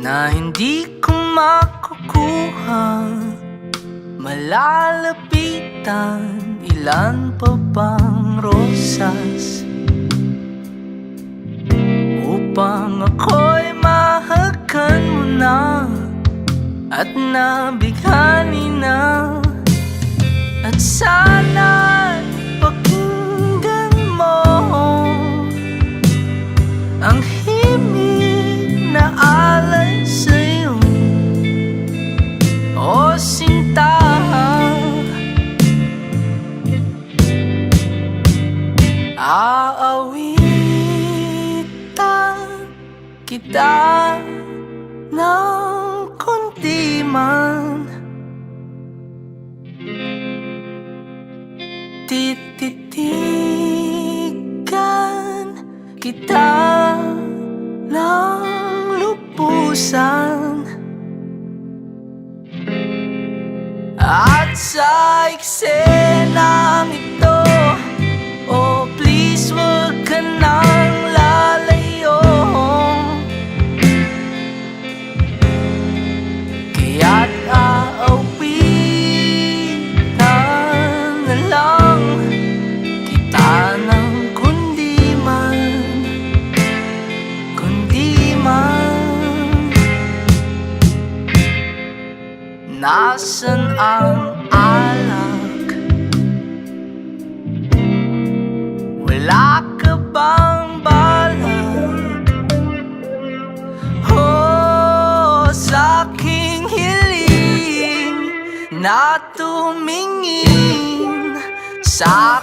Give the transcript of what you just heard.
na hindi ko makukuha. Malalapitan, ilan pa bang rosas upang ako'y mahagan mo na at nabighani na. At sana'y pakinggan mo ang himig na alay sa'yo, o sinta. Aawitan kita ng kunti man, tititigan kita ng lubusan. At sa eksenang ito, oh please wag ka nang lalayo, kaya't aawitan na lang kita ng kundi man. Nasaan ang alak? Wala ka bang balak? Oh, sa aking hiling na tumingin sa